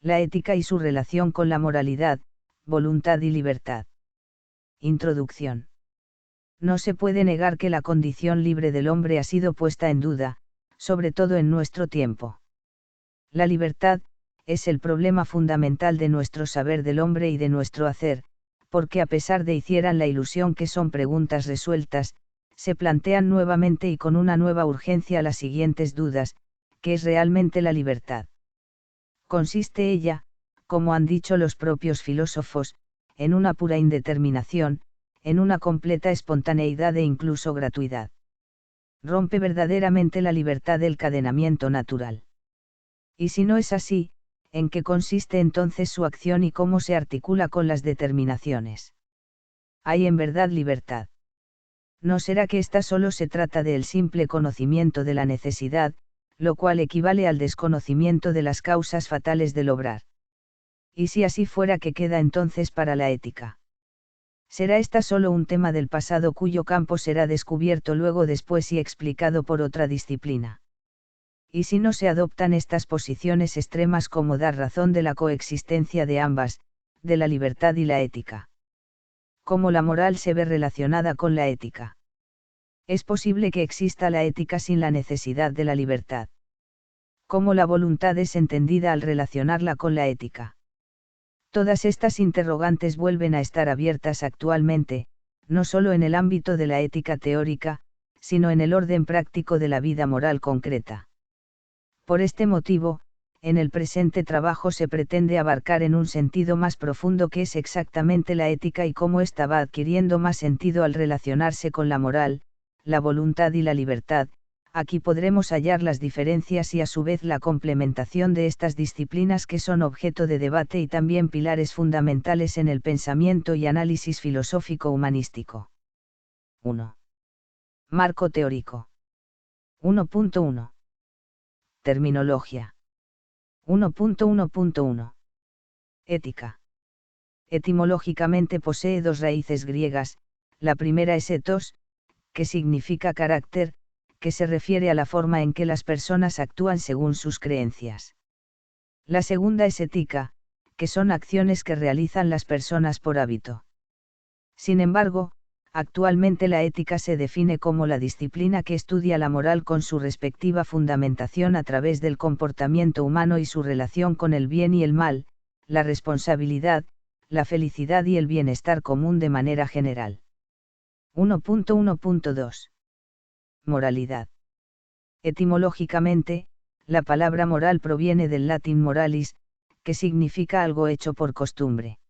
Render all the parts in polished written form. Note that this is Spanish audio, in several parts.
La ética y su relación con la moralidad, voluntad y libertad. Introducción. No se puede negar que la condición libre del hombre ha sido puesta en duda, sobre todo en nuestro tiempo. La libertad es el problema fundamental de nuestro saber del hombre y de nuestro hacer, porque a pesar de hicieran la ilusión que son preguntas resueltas, se plantean nuevamente y con una nueva urgencia las siguientes dudas: ¿qué es realmente la libertad? Consiste ella, como han dicho los propios filósofos, en una pura indeterminación, en una completa espontaneidad e incluso gratuidad. ¿Rompe verdaderamente la libertad el cadenamiento natural? Y si no es así, ¿en qué consiste entonces su acción y cómo se articula con las determinaciones? ¿Hay en verdad libertad? ¿No será que ésta solo se trata del simple conocimiento de la necesidad, lo cual equivale al desconocimiento de las causas fatales del obrar? Y si así fuera, ¿qué queda entonces para la ética? ¿Será esta solo un tema del pasado cuyo campo será descubierto luego después y explicado por otra disciplina? Y si no se adoptan estas posiciones extremas como dar razón de la coexistencia de ambas, de la libertad y la ética. ¿Cómo la moral se ve relacionada con la ética? ¿Es posible que exista la ética sin la necesidad de la libertad? ¿Cómo la voluntad es entendida al relacionarla con la ética? Todas estas interrogantes vuelven a estar abiertas actualmente, no solo en el ámbito de la ética teórica, sino en el orden práctico de la vida moral concreta. Por este motivo, en el presente trabajo se pretende abarcar en un sentido más profundo qué es exactamente la ética y cómo ésta va adquiriendo más sentido al relacionarse con la moral, la voluntad y la libertad. Aquí podremos hallar las diferencias y a su vez la complementación de estas disciplinas que son objeto de debate y también pilares fundamentales en el pensamiento y análisis filosófico humanístico. 1. Marco teórico. 1.1. Terminología. 1.1.1. Ética. Etimológicamente posee dos raíces griegas. La primera es ethos, que significa carácter, que se refiere a la forma en que las personas actúan según sus creencias. La segunda es ética, que son acciones que realizan las personas por hábito. Sin embargo, actualmente la ética se define como la disciplina que estudia la moral con su respectiva fundamentación a través del comportamiento humano y su relación con el bien y el mal, la responsabilidad, la felicidad y el bienestar común de manera general. 1.1.2. Moralidad. Etimológicamente, la palabra moral proviene del latín moralis, que significa algo hecho por costumbre.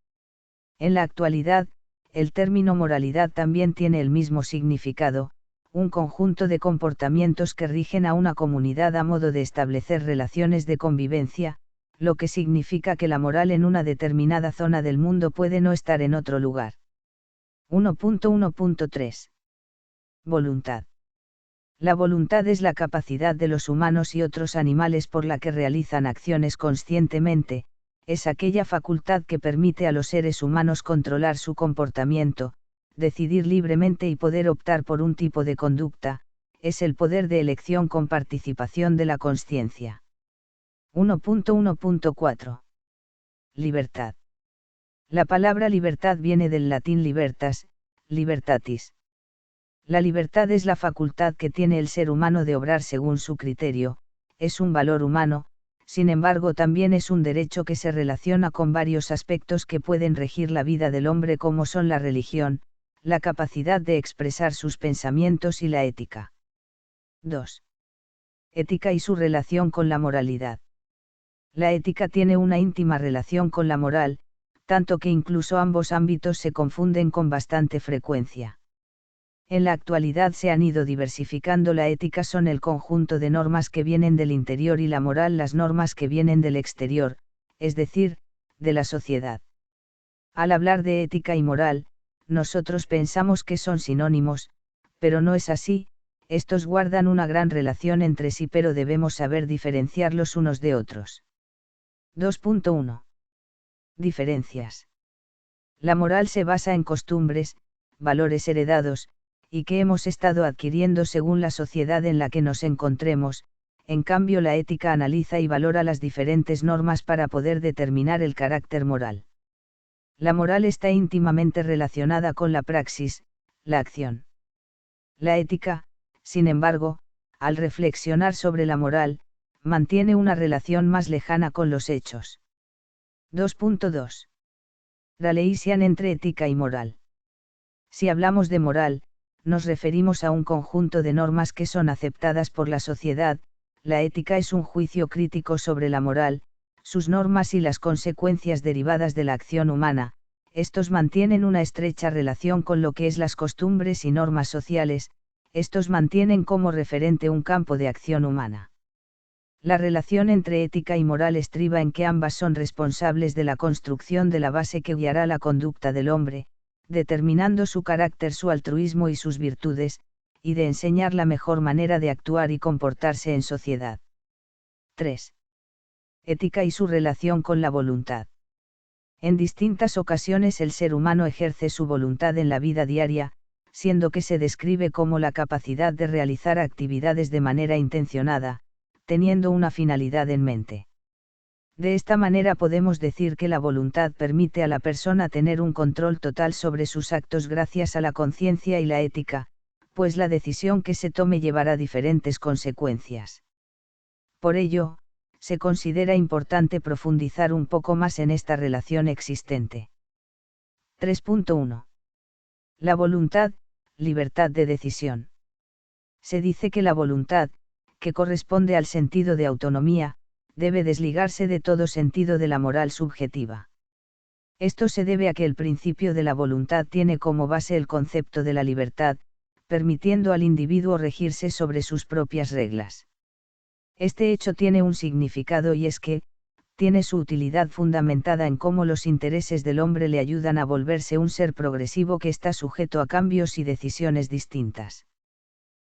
En la actualidad, el término moralidad también tiene el mismo significado, un conjunto de comportamientos que rigen a una comunidad a modo de establecer relaciones de convivencia, lo que significa que la moral en una determinada zona del mundo puede no estar en otro lugar. 1.1.3. Voluntad. La voluntad es la capacidad de los humanos y otros animales por la que realizan acciones conscientemente, es aquella facultad que permite a los seres humanos controlar su comportamiento, decidir libremente y poder optar por un tipo de conducta, es el poder de elección con participación de la consciencia. 1.1.4. Libertad. La palabra libertad viene del latín libertas, libertatis. La libertad es la facultad que tiene el ser humano de obrar según su criterio, es un valor humano, sin embargo también es un derecho que se relaciona con varios aspectos que pueden regir la vida del hombre como son la religión, la capacidad de expresar sus pensamientos y la ética. 2. Ética y su relación con la moralidad. La ética tiene una íntima relación con la moral, tanto que incluso ambos ámbitos se confunden con bastante frecuencia. En la actualidad se han ido diversificando. La ética son el conjunto de normas que vienen del interior y la moral las normas que vienen del exterior, es decir, de la sociedad. Al hablar de ética y moral, nosotros pensamos que son sinónimos, pero no es así, estos guardan una gran relación entre sí, pero debemos saber diferenciarlos unos de otros. 2.1. Diferencias. La moral se basa en costumbres, valores heredados, y que hemos estado adquiriendo según la sociedad en la que nos encontremos, en cambio la ética analiza y valora las diferentes normas para poder determinar el carácter moral. La moral está íntimamente relacionada con la praxis, la acción. La ética, sin embargo, al reflexionar sobre la moral, mantiene una relación más lejana con los hechos. 2.2. Relación entre ética y moral. Si hablamos de moral, nos referimos a un conjunto de normas que son aceptadas por la sociedad. La ética es un juicio crítico sobre la moral, sus normas y las consecuencias derivadas de la acción humana. Estos mantienen una estrecha relación con lo que es las costumbres y normas sociales. Estos mantienen como referente un campo de acción humana. La relación entre ética y moral estriba en que ambas son responsables de la construcción de la base que guiará la conducta del hombre, determinando su carácter, su altruismo y sus virtudes, y de enseñar la mejor manera de actuar y comportarse en sociedad. 3. Ética y su relación con la voluntad. En distintas ocasiones el ser humano ejerce su voluntad en la vida diaria, siendo que se describe como la capacidad de realizar actividades de manera intencionada, teniendo una finalidad en mente. De esta manera podemos decir que la voluntad permite a la persona tener un control total sobre sus actos gracias a la conciencia y la ética, pues la decisión que se tome llevará diferentes consecuencias. Por ello, se considera importante profundizar un poco más en esta relación existente. 3.1. La voluntad, libertad de decisión. Se dice que la voluntad, que corresponde al sentido de autonomía, debe desligarse de todo sentido de la moral subjetiva. Esto se debe a que el principio de la voluntad tiene como base el concepto de la libertad, permitiendo al individuo regirse sobre sus propias reglas. Este hecho tiene un significado y es que, tiene su utilidad fundamentada en cómo los intereses del hombre le ayudan a volverse un ser progresivo que está sujeto a cambios y decisiones distintas.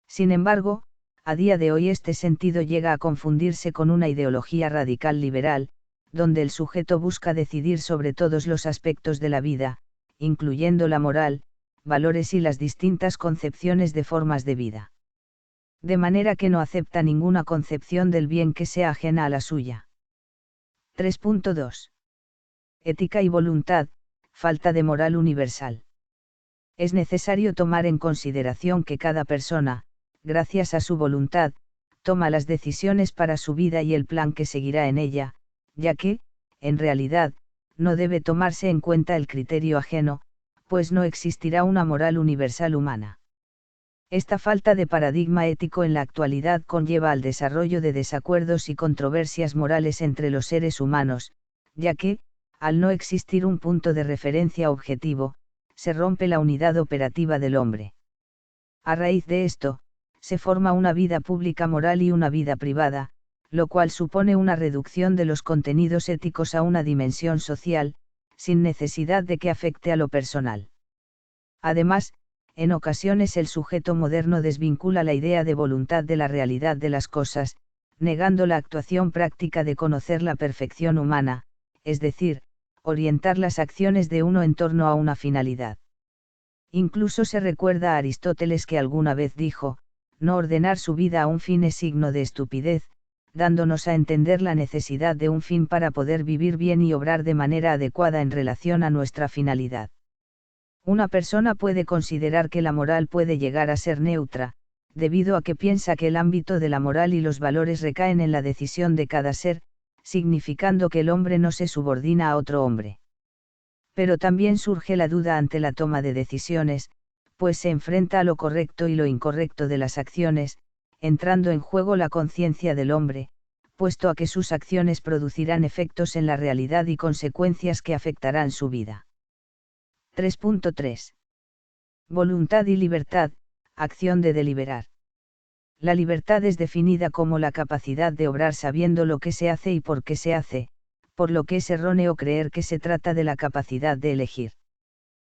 Sin embargo, a día de hoy este sentido llega a confundirse con una ideología radical liberal, donde el sujeto busca decidir sobre todos los aspectos de la vida, incluyendo la moral, valores y las distintas concepciones de formas de vida. De manera que no acepta ninguna concepción del bien que sea ajena a la suya. 3.2. Ética y voluntad, falta de moral universal. Es necesario tomar en consideración que cada persona, gracias a su voluntad, toma las decisiones para su vida y el plan que seguirá en ella, ya que, en realidad, no debe tomarse en cuenta el criterio ajeno, pues no existirá una moral universal humana. Esta falta de paradigma ético en la actualidad conlleva al desarrollo de desacuerdos y controversias morales entre los seres humanos, ya que, al no existir un punto de referencia objetivo, se rompe la unidad operativa del hombre. A raíz de esto, se forma una vida pública moral y una vida privada, lo cual supone una reducción de los contenidos éticos a una dimensión social, sin necesidad de que afecte a lo personal. Además, en ocasiones el sujeto moderno desvincula la idea de voluntad de la realidad de las cosas, negando la actuación práctica de conocer la perfección humana, es decir, orientar las acciones de uno en torno a una finalidad. Incluso se recuerda a Aristóteles que alguna vez dijo, no ordenar su vida a un fin es signo de estupidez, dándonos a entender la necesidad de un fin para poder vivir bien y obrar de manera adecuada en relación a nuestra finalidad. Una persona puede considerar que la moral puede llegar a ser neutra, debido a que piensa que el ámbito de la moral y los valores recaen en la decisión de cada ser, significando que el hombre no se subordina a otro hombre. Pero también surge la duda ante la toma de decisiones, pues se enfrenta a lo correcto y lo incorrecto de las acciones, entrando en juego la conciencia del hombre, puesto a que sus acciones producirán efectos en la realidad y consecuencias que afectarán su vida. 3.3. Voluntad y libertad, acción de deliberar. La libertad es definida como la capacidad de obrar sabiendo lo que se hace y por qué se hace, por lo que es erróneo creer que se trata de la capacidad de elegir.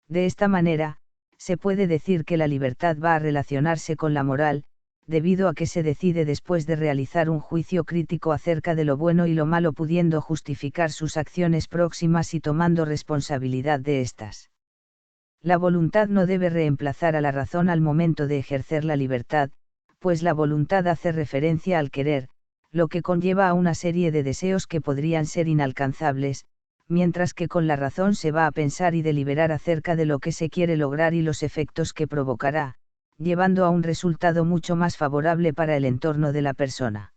De esta manera, se puede decir que la libertad va a relacionarse con la moral, debido a que se decide después de realizar un juicio crítico acerca de lo bueno y lo malo, pudiendo justificar sus acciones próximas y tomando responsabilidad de estas. La voluntad no debe reemplazar a la razón al momento de ejercer la libertad, pues la voluntad hace referencia al querer, lo que conlleva a una serie de deseos que podrían ser inalcanzables, mientras que con la razón se va a pensar y deliberar acerca de lo que se quiere lograr y los efectos que provocará, llevando a un resultado mucho más favorable para el entorno de la persona.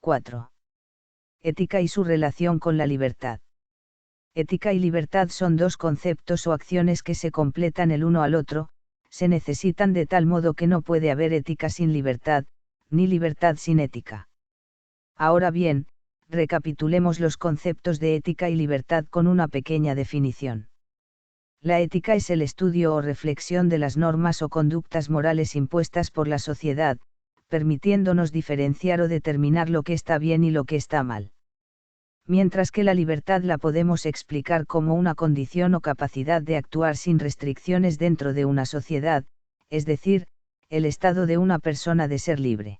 4. Ética y su relación con la libertad. Ética y libertad son dos conceptos o acciones que se completan el uno al otro, se necesitan de tal modo que no puede haber ética sin libertad, ni libertad sin ética. Ahora bien, recapitulemos los conceptos de ética y libertad con una pequeña definición. La ética es el estudio o reflexión de las normas o conductas morales impuestas por la sociedad, permitiéndonos diferenciar o determinar lo que está bien y lo que está mal. Mientras que la libertad la podemos explicar como una condición o capacidad de actuar sin restricciones dentro de una sociedad, es decir, el estado de una persona de ser libre.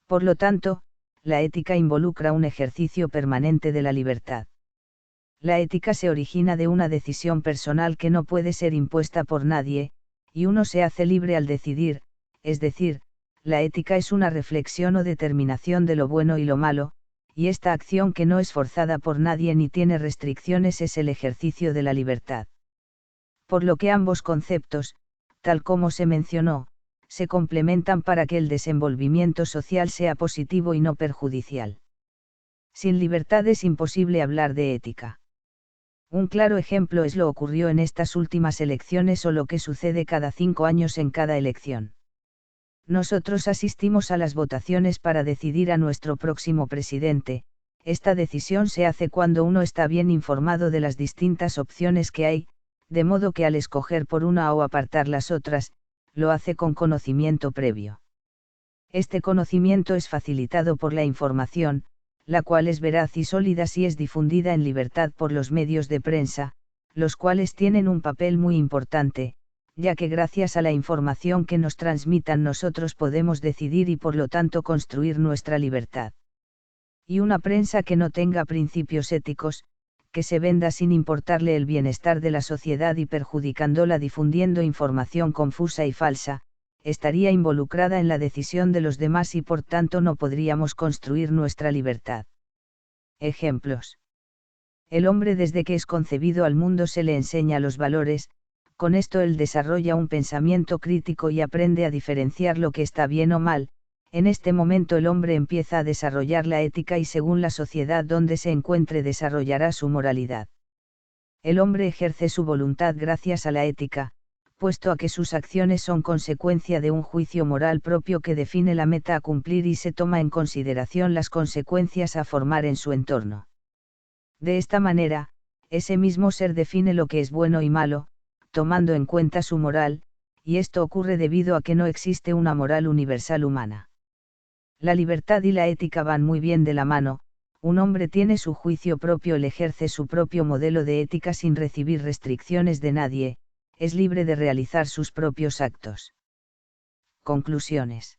Por lo tanto, la ética involucra un ejercicio permanente de la libertad. La ética se origina de una decisión personal que no puede ser impuesta por nadie, y uno se hace libre al decidir, es decir, la ética es una reflexión o determinación de lo bueno y lo malo, y esta acción que no es forzada por nadie ni tiene restricciones es el ejercicio de la libertad. Por lo que ambos conceptos, tal como se mencionó, se complementan para que el desenvolvimiento social sea positivo y no perjudicial. Sin libertad es imposible hablar de ética. Un claro ejemplo es lo ocurrió en estas últimas elecciones o lo que sucede cada 5 años en cada elección. Nosotros asistimos a las votaciones para decidir a nuestro próximo presidente. Esta decisión se hace cuando uno está bien informado de las distintas opciones que hay, de modo que al escoger por una o apartar las otras, lo hace con conocimiento previo. Este conocimiento es facilitado por la información, la cual es veraz y sólida si es difundida en libertad por los medios de prensa, los cuales tienen un papel muy importante, ya que gracias a la información que nos transmitan nosotros podemos decidir y por lo tanto construir nuestra libertad. Y una prensa que no tenga principios éticos, que se venda sin importarle el bienestar de la sociedad y perjudicándola difundiendo información confusa y falsa, estaría involucrada en la decisión de los demás y por tanto no podríamos construir nuestra libertad. Ejemplos. El hombre desde que es concebido al mundo se le enseña los valores, con esto él desarrolla un pensamiento crítico y aprende a diferenciar lo que está bien o mal. En este momento el hombre empieza a desarrollar la ética y según la sociedad donde se encuentre desarrollará su moralidad. El hombre ejerce su voluntad gracias a la ética, puesto a que sus acciones son consecuencia de un juicio moral propio que define la meta a cumplir y se toma en consideración las consecuencias a formar en su entorno. De esta manera, ese mismo ser define lo que es bueno y malo, tomando en cuenta su moral, y esto ocurre debido a que no existe una moral universal humana. La libertad y la ética van muy bien de la mano. Un hombre tiene su juicio propio, él ejerce su propio modelo de ética sin recibir restricciones de nadie, es libre de realizar sus propios actos. Conclusiones.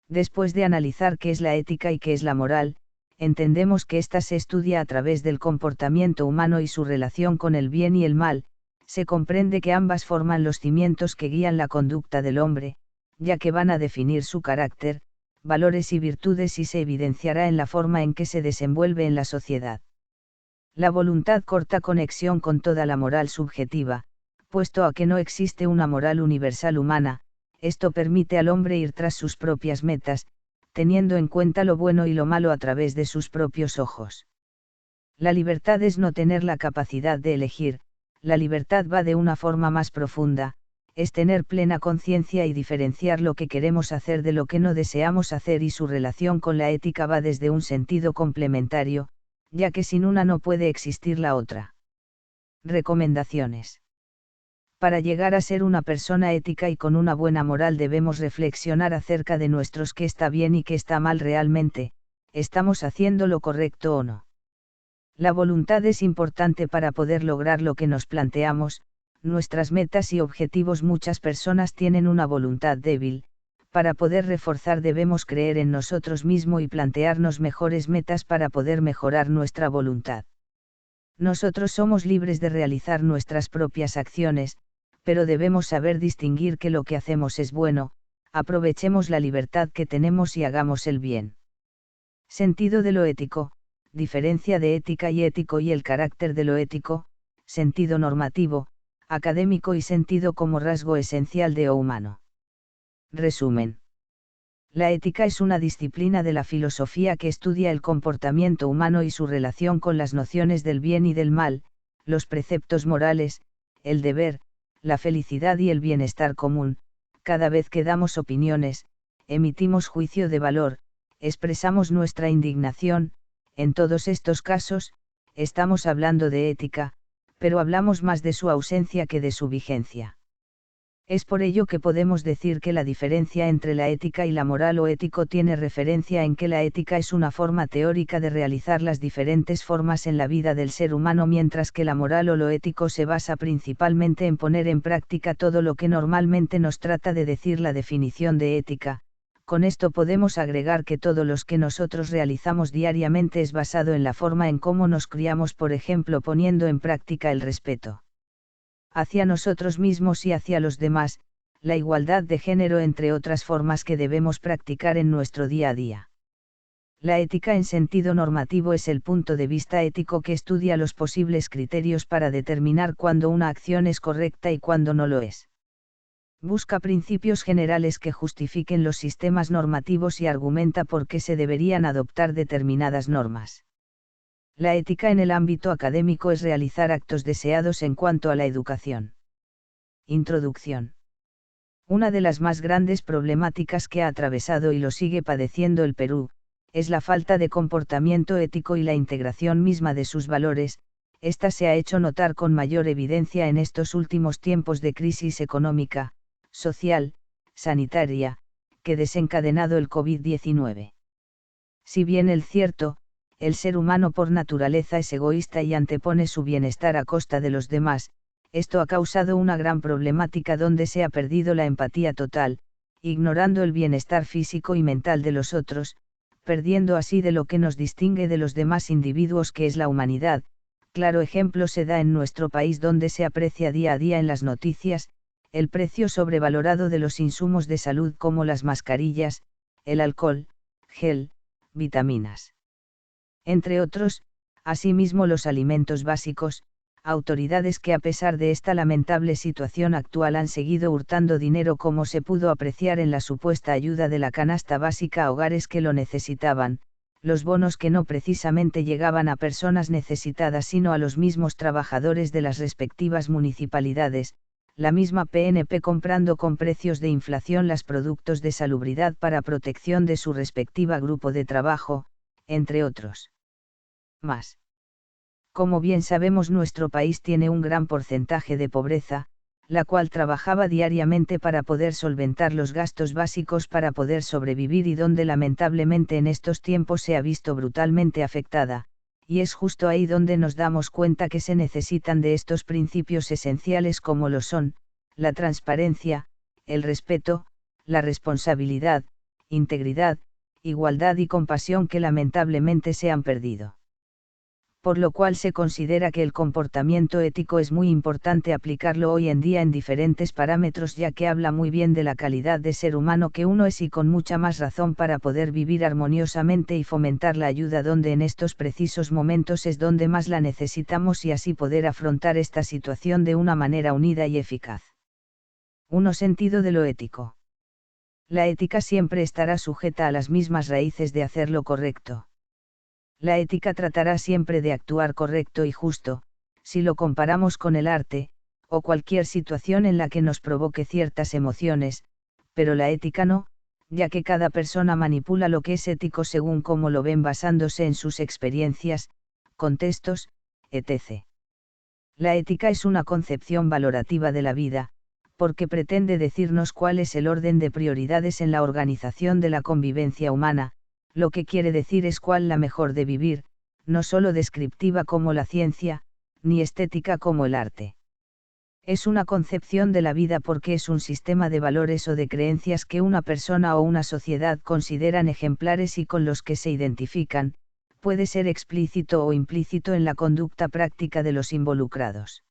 Después de analizar qué es la ética y qué es la moral, entendemos que ésta se estudia a través del comportamiento humano y su relación con el bien y el mal. Se comprende que ambas forman los cimientos que guían la conducta del hombre, ya que van a definir su carácter, valores y virtudes y se evidenciará en la forma en que se desenvuelve en la sociedad. La voluntad corta conexión con toda la moral subjetiva, puesto a que no existe una moral universal humana, esto permite al hombre ir tras sus propias metas, teniendo en cuenta lo bueno y lo malo a través de sus propios ojos. La libertad es no tener la capacidad de elegir. La libertad va de una forma más profunda, es tener plena conciencia y diferenciar lo que queremos hacer de lo que no deseamos hacer y su relación con la ética va desde un sentido complementario, ya que sin una no puede existir la otra. Recomendaciones. Para llegar a ser una persona ética y con una buena moral debemos reflexionar acerca de nuestros qué está bien y qué está mal realmente, ¿estamos haciendo lo correcto o no? La voluntad es importante para poder lograr lo que nos planteamos, nuestras metas y objetivos. Muchas personas tienen una voluntad débil, para poder reforzar debemos creer en nosotros mismos y plantearnos mejores metas para poder mejorar nuestra voluntad. Nosotros somos libres de realizar nuestras propias acciones, pero debemos saber distinguir que lo que hacemos es bueno, aprovechemos la libertad que tenemos y hagamos el bien. Sentido de lo ético, diferencia de ética y ético y el carácter de lo ético, sentido normativo, académico y sentido como rasgo esencial de lo humano. Resumen. La ética es una disciplina de la filosofía que estudia el comportamiento humano y su relación con las nociones del bien y del mal, los preceptos morales, el deber, la felicidad y el bienestar común. Cada vez que damos opiniones, emitimos juicio de valor, expresamos nuestra indignación, en todos estos casos, estamos hablando de ética, pero hablamos más de su ausencia que de su vigencia. Es por ello que podemos decir que la diferencia entre la ética y la moral o ético tiene referencia en que la ética es una forma teórica de realizar las diferentes formas en la vida del ser humano, mientras que la moral o lo ético se basa principalmente en poner en práctica todo lo que normalmente nos trata de decir la definición de ética. Con esto podemos agregar que todo lo que nosotros realizamos diariamente es basado en la forma en cómo nos criamos, por ejemplo, poniendo en práctica el respeto hacia nosotros mismos y hacia los demás, la igualdad de género, entre otras formas que debemos practicar en nuestro día a día. La ética en sentido normativo es el punto de vista ético que estudia los posibles criterios para determinar cuándo una acción es correcta y cuándo no lo es. Busca principios generales que justifiquen los sistemas normativos y argumenta por qué se deberían adoptar determinadas normas. La ética en el ámbito académico es realizar actos deseados en cuanto a la educación. Introducción. Una de las más grandes problemáticas que ha atravesado y lo sigue padeciendo el Perú, es la falta de comportamiento ético y la integración misma de sus valores. Esta se ha hecho notar con mayor evidencia en estos últimos tiempos de crisis económica, social, sanitaria, que desencadenado el COVID-19. Si bien es cierto, el ser humano por naturaleza es egoísta y antepone su bienestar a costa de los demás, esto ha causado una gran problemática donde se ha perdido la empatía total, ignorando el bienestar físico y mental de los otros, perdiendo así de lo que nos distingue de los demás individuos, que es la humanidad. Claro ejemplo se da en nuestro país, donde se aprecia día a día en las noticias, el precio sobrevalorado de los insumos de salud como las mascarillas, el alcohol, gel, vitaminas, entre otros, asimismo los alimentos básicos, autoridades que a pesar de esta lamentable situación actual han seguido hurtando dinero, como se pudo apreciar en la supuesta ayuda de la canasta básica a hogares que lo necesitaban, los bonos que no precisamente llegaban a personas necesitadas sino a los mismos trabajadores de las respectivas municipalidades, la misma PNP comprando con precios de inflación los productos de salubridad para protección de su respectiva grupo de trabajo, entre otros. Más. Como bien sabemos, nuestro país tiene un gran porcentaje de pobreza, la cual trabajaba diariamente para poder solventar los gastos básicos para poder sobrevivir y donde lamentablemente en estos tiempos se ha visto brutalmente afectada, y es justo ahí donde nos damos cuenta que se necesitan de estos principios esenciales como lo son, la transparencia, el respeto, la responsabilidad, integridad, igualdad y compasión, que lamentablemente se han perdido. Por lo cual se considera que el comportamiento ético es muy importante aplicarlo hoy en día en diferentes parámetros, ya que habla muy bien de la calidad de ser humano que uno es, y con mucha más razón para poder vivir armoniosamente y fomentar la ayuda donde en estos precisos momentos es donde más la necesitamos, y así poder afrontar esta situación de una manera unida y eficaz. 1. Sentido de lo ético. La ética siempre estará sujeta a las mismas raíces de hacer lo correcto. La ética tratará siempre de actuar correcto y justo, si lo comparamos con el arte, o cualquier situación en la que nos provoque ciertas emociones, pero la ética no, ya que cada persona manipula lo que es ético según cómo lo ven, basándose en sus experiencias, contextos, etc. La ética es una concepción valorativa de la vida, porque pretende decirnos cuál es el orden de prioridades en la organización de la convivencia humana. Lo que quiere decir es cuál la mejor de vivir, no solo descriptiva como la ciencia, ni estética como el arte. Es una concepción de la vida porque es un sistema de valores o de creencias que una persona o una sociedad consideran ejemplares y con los que se identifican, puede ser explícito o implícito en la conducta práctica de los involucrados.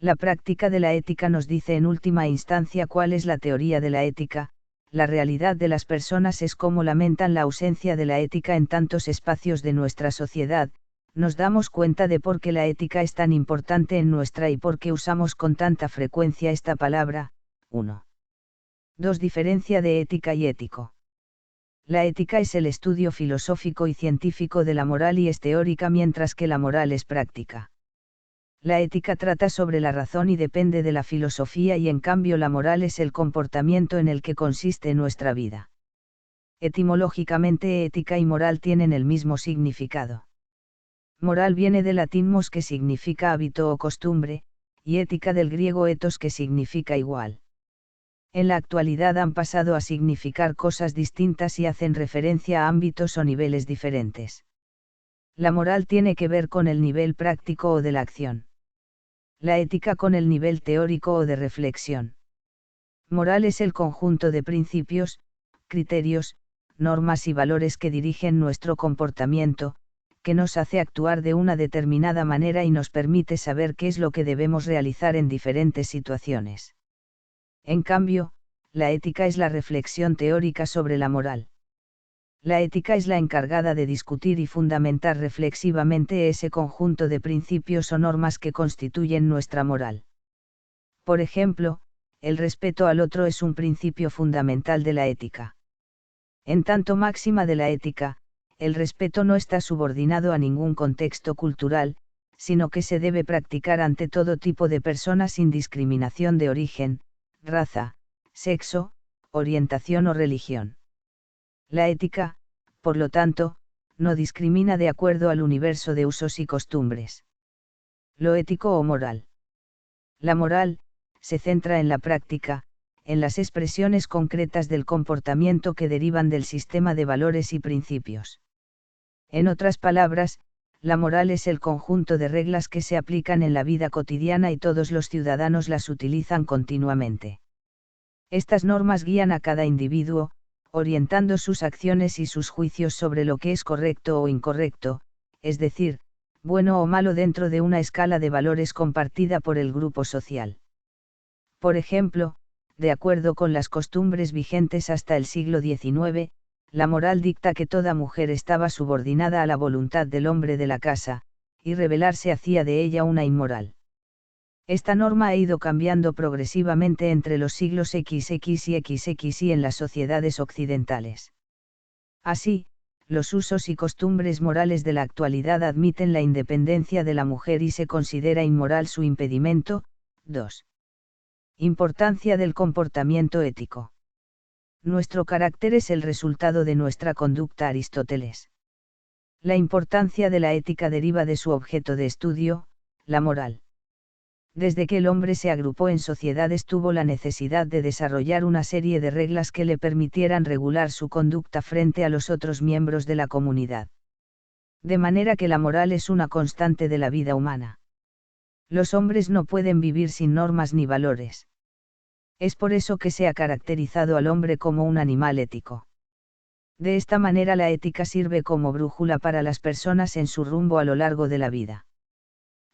La práctica de la ética nos dice en última instancia cuál es la teoría de la ética, la realidad de las personas es cómo lamentan la ausencia de la ética en tantos espacios de nuestra sociedad, nos damos cuenta de por qué la ética es tan importante en nuestra y por qué usamos con tanta frecuencia esta palabra. 1. 2. Diferencia de ética y ético. La ética es el estudio filosófico y científico de la moral y es teórica mientras que la moral es práctica. La ética trata sobre la razón y depende de la filosofía y en cambio la moral es el comportamiento en el que consiste nuestra vida. Etimológicamente ética y moral tienen el mismo significado. Moral viene del latín mos que significa hábito o costumbre, y ética del griego ethos que significa igual. En la actualidad han pasado a significar cosas distintas y hacen referencia a ámbitos o niveles diferentes. La moral tiene que ver con el nivel práctico o de la acción. La ética con el nivel teórico o de reflexión. Moral es el conjunto de principios, criterios, normas y valores que dirigen nuestro comportamiento, que nos hace actuar de una determinada manera y nos permite saber qué es lo que debemos realizar en diferentes situaciones. En cambio, la ética es la reflexión teórica sobre la moral. La ética es la encargada de discutir y fundamentar reflexivamente ese conjunto de principios o normas que constituyen nuestra moral. Por ejemplo, el respeto al otro es un principio fundamental de la ética. En tanto máxima de la ética, el respeto no está subordinado a ningún contexto cultural, sino que se debe practicar ante todo tipo de personas sin discriminación de origen, raza, sexo, orientación o religión. La ética, por lo tanto, no discrimina de acuerdo al universo de usos y costumbres. Lo ético o moral. La moral, se centra en la práctica, en las expresiones concretas del comportamiento que derivan del sistema de valores y principios. En otras palabras, la moral es el conjunto de reglas que se aplican en la vida cotidiana y todos los ciudadanos las utilizan continuamente. Estas normas guían a cada individuo, orientando sus acciones y sus juicios sobre lo que es correcto o incorrecto, es decir, bueno o malo dentro de una escala de valores compartida por el grupo social. Por ejemplo, de acuerdo con las costumbres vigentes hasta el siglo XIX, la moral dicta que toda mujer estaba subordinada a la voluntad del hombre de la casa, y rebelarse hacía de ella una inmoral. Esta norma ha ido cambiando progresivamente entre los siglos XX y XXI en las sociedades occidentales. Así, los usos y costumbres morales de la actualidad admiten la independencia de la mujer y se considera inmoral su impedimento. 2. Importancia del comportamiento ético. Nuestro carácter es el resultado de nuestra conducta. Aristóteles. La importancia de la ética deriva de su objeto de estudio, la moral. Desde que el hombre se agrupó en sociedades tuvo la necesidad de desarrollar una serie de reglas que le permitieran regular su conducta frente a los otros miembros de la comunidad. De manera que la moral es una constante de la vida humana. Los hombres no pueden vivir sin normas ni valores. Es por eso que se ha caracterizado al hombre como un animal ético. De esta manera la ética sirve como brújula para las personas en su rumbo a lo largo de la vida.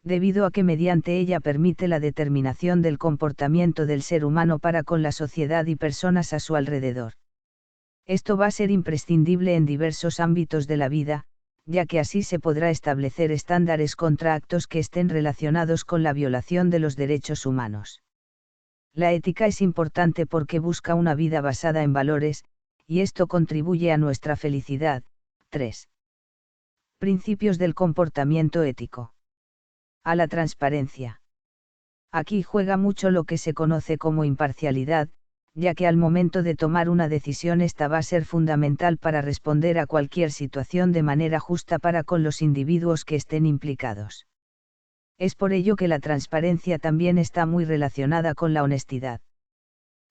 Debido a que mediante ella permite la determinación del comportamiento del ser humano para con la sociedad y personas a su alrededor. Esto va a ser imprescindible en diversos ámbitos de la vida, ya que así se podrá establecer estándares contra actos que estén relacionados con la violación de los derechos humanos. La ética es importante porque busca una vida basada en valores, y esto contribuye a nuestra felicidad. 3. Principios del comportamiento ético. A la transparencia. Aquí juega mucho lo que se conoce como imparcialidad, ya que al momento de tomar una decisión esta va a ser fundamental para responder a cualquier situación de manera justa para con los individuos que estén implicados. Es por ello que la transparencia también está muy relacionada con la honestidad.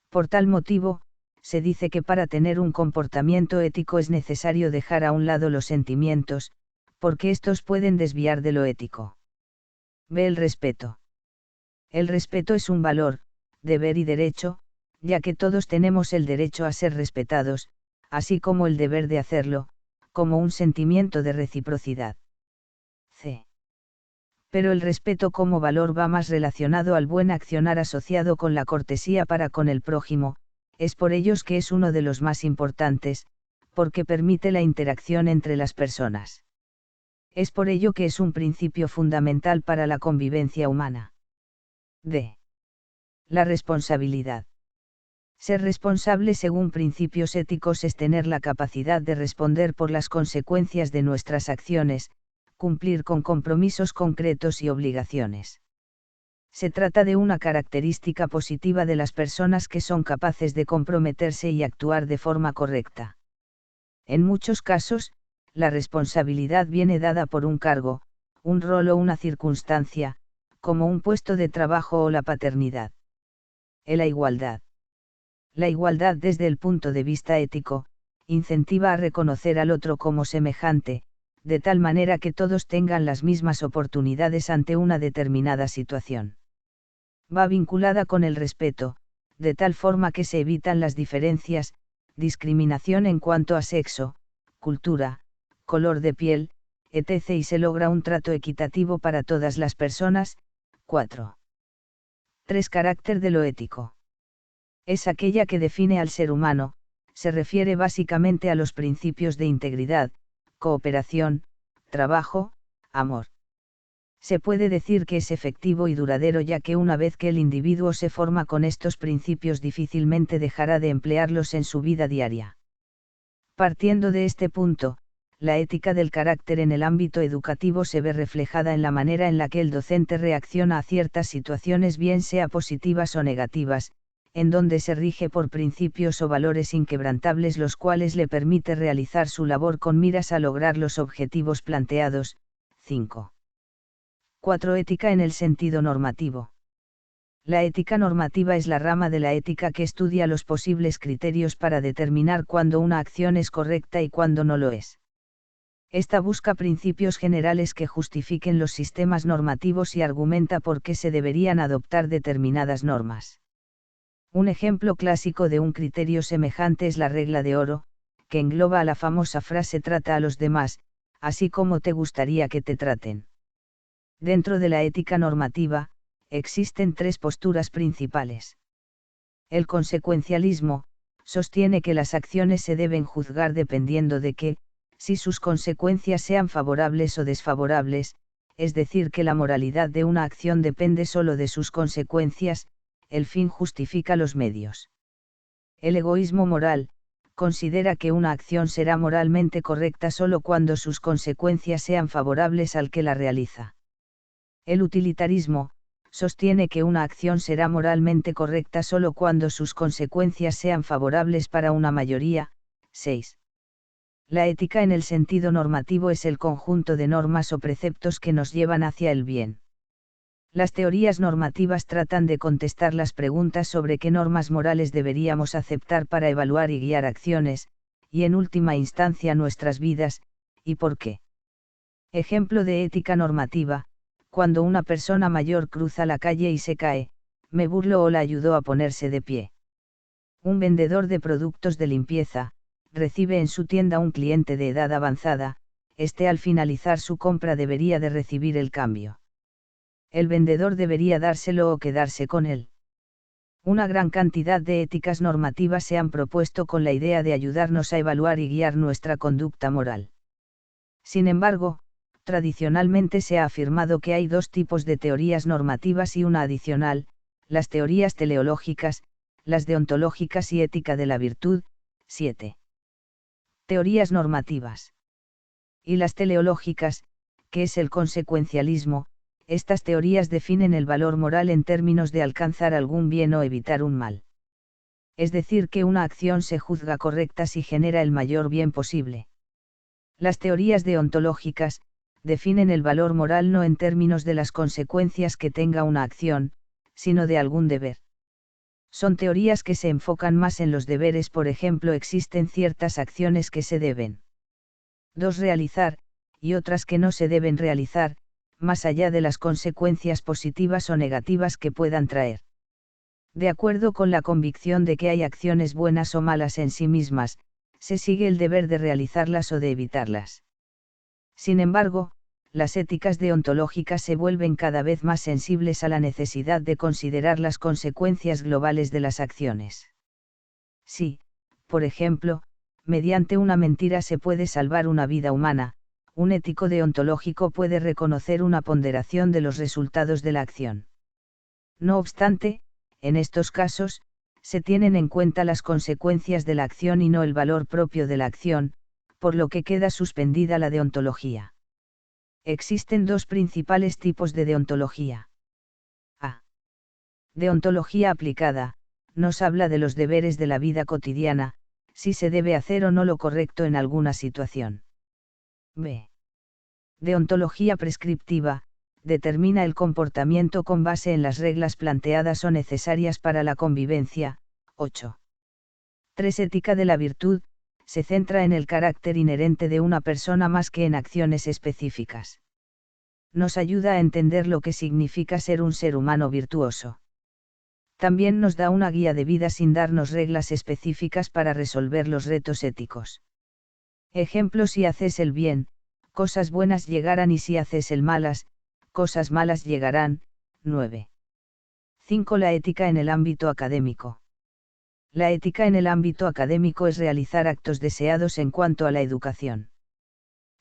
Por tal motivo, se dice que para tener un comportamiento ético es necesario dejar a un lado los sentimientos, porque estos pueden desviar de lo ético. Ve el respeto. El respeto es un valor, deber y derecho, ya que todos tenemos el derecho a ser respetados, así como el deber de hacerlo, como un sentimiento de reciprocidad. C. Pero el respeto como valor va más relacionado al buen accionar asociado con la cortesía para con el prójimo, es por ellos que es uno de los más importantes, porque permite la interacción entre las personas. Es por ello que es un principio fundamental para la convivencia humana. D. La responsabilidad. Ser responsable según principios éticos es tener la capacidad de responder por las consecuencias de nuestras acciones, cumplir con compromisos concretos y obligaciones. Se trata de una característica positiva de las personas que son capaces de comprometerse y actuar de forma correcta. En muchos casos, la responsabilidad viene dada por un cargo, un rol o una circunstancia, como un puesto de trabajo o la paternidad. La igualdad. La igualdad desde el punto de vista ético, incentiva a reconocer al otro como semejante, de tal manera que todos tengan las mismas oportunidades ante una determinada situación. Va vinculada con el respeto, de tal forma que se evitan las diferencias, discriminación en cuanto a sexo, cultura, color de piel, etc. y se logra un trato equitativo para todas las personas. 4. 3. Carácter de lo ético. Es aquella que define al ser humano, se refiere básicamente a los principios de integridad, cooperación, trabajo, amor. Se puede decir que es efectivo y duradero ya que una vez que el individuo se forma con estos principios difícilmente dejará de emplearlos en su vida diaria. Partiendo de este punto, la ética del carácter en el ámbito educativo se ve reflejada en la manera en la que el docente reacciona a ciertas situaciones, bien sea positivas o negativas, en donde se rige por principios o valores inquebrantables los cuales le permite realizar su labor con miras a lograr los objetivos planteados. 5. 4. Ética en el sentido normativo. La ética normativa es la rama de la ética que estudia los posibles criterios para determinar cuándo una acción es correcta y cuándo no lo es. Esta busca principios generales que justifiquen los sistemas normativos y argumenta por qué se deberían adoptar determinadas normas. Un ejemplo clásico de un criterio semejante es la regla de oro, que engloba a la famosa frase trata a los demás, así como te gustaría que te traten. Dentro de la ética normativa, existen tres posturas principales. El consecuencialismo sostiene que las acciones se deben juzgar dependiendo de que, si sus consecuencias sean favorables o desfavorables, es decir, que la moralidad de una acción depende solo de sus consecuencias, el fin justifica los medios. El egoísmo moral considera que una acción será moralmente correcta solo cuando sus consecuencias sean favorables al que la realiza. El utilitarismo sostiene que una acción será moralmente correcta solo cuando sus consecuencias sean favorables para una mayoría. 6. La ética en el sentido normativo es el conjunto de normas o preceptos que nos llevan hacia el bien. Las teorías normativas tratan de contestar las preguntas sobre qué normas morales deberíamos aceptar para evaluar y guiar acciones, y en última instancia nuestras vidas, y por qué. Ejemplo de ética normativa: cuando una persona mayor cruza la calle y se cae, me burlo o la ayudo a ponerse de pie. Un vendedor de productos de limpieza recibe en su tienda un cliente de edad avanzada, este al finalizar su compra debería de recibir el cambio. El vendedor debería dárselo o quedarse con él. Una gran cantidad de éticas normativas se han propuesto con la idea de ayudarnos a evaluar y guiar nuestra conducta moral. Sin embargo, tradicionalmente se ha afirmado que hay dos tipos de teorías normativas y una adicional: las teorías teleológicas, las deontológicas y ética de la virtud. 7. Teorías normativas. Y las teleológicas, que es el consecuencialismo. Estas teorías definen el valor moral en términos de alcanzar algún bien o evitar un mal. Es decir, que una acción se juzga correcta si genera el mayor bien posible. Las teorías deontológicas definen el valor moral no en términos de las consecuencias que tenga una acción, sino de algún deber. Son teorías que se enfocan más en los deberes. Por ejemplo, existen ciertas acciones que se deben 2. realizar, y otras que no se deben realizar, más allá de las consecuencias positivas o negativas que puedan traer. De acuerdo con la convicción de que hay acciones buenas o malas en sí mismas, se sigue el deber de realizarlas o de evitarlas. Sin embargo, las éticas deontológicas se vuelven cada vez más sensibles a la necesidad de considerar las consecuencias globales de las acciones. Si, por ejemplo, mediante una mentira se puede salvar una vida humana, un ético deontológico puede reconocer una ponderación de los resultados de la acción. No obstante, en estos casos, se tienen en cuenta las consecuencias de la acción y no el valor propio de la acción, por lo que queda suspendida la deontología. Existen dos principales tipos de deontología. A. Deontología aplicada, nos habla de los deberes de la vida cotidiana, si se debe hacer o no lo correcto en alguna situación. B. Deontología prescriptiva, determina el comportamiento con base en las reglas planteadas o necesarias para la convivencia. 8. 3. Ética de la virtud, se centra en el carácter inherente de una persona más que en acciones específicas. Nos ayuda a entender lo que significa ser un ser humano virtuoso. También nos da una guía de vida sin darnos reglas específicas para resolver los retos éticos. Ejemplo: si haces el bien, cosas buenas llegarán, y si haces el malas, cosas malas llegarán. 9. 5. La ética en el ámbito académico. La ética en el ámbito académico es realizar actos deseados en cuanto a la educación.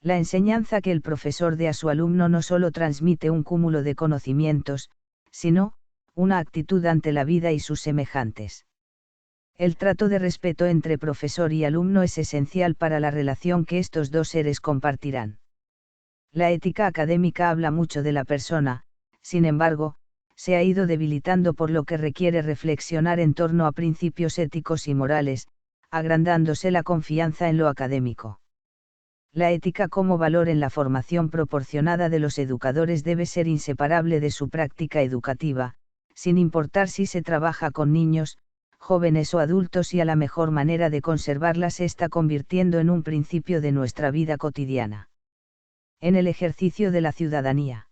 La enseñanza que el profesor dé a su alumno no solo transmite un cúmulo de conocimientos, sino, una actitud ante la vida y sus semejantes. El trato de respeto entre profesor y alumno es esencial para la relación que estos dos seres compartirán. La ética académica habla mucho de la persona, sin embargo, se ha ido debilitando, por lo que requiere reflexionar en torno a principios éticos y morales, agrandándose la confianza en lo académico. La ética como valor en la formación proporcionada de los educadores debe ser inseparable de su práctica educativa, sin importar si se trabaja con niños, jóvenes o adultos, y a la mejor manera de conservarla se está convirtiendo en un principio de nuestra vida cotidiana. En el ejercicio de la ciudadanía.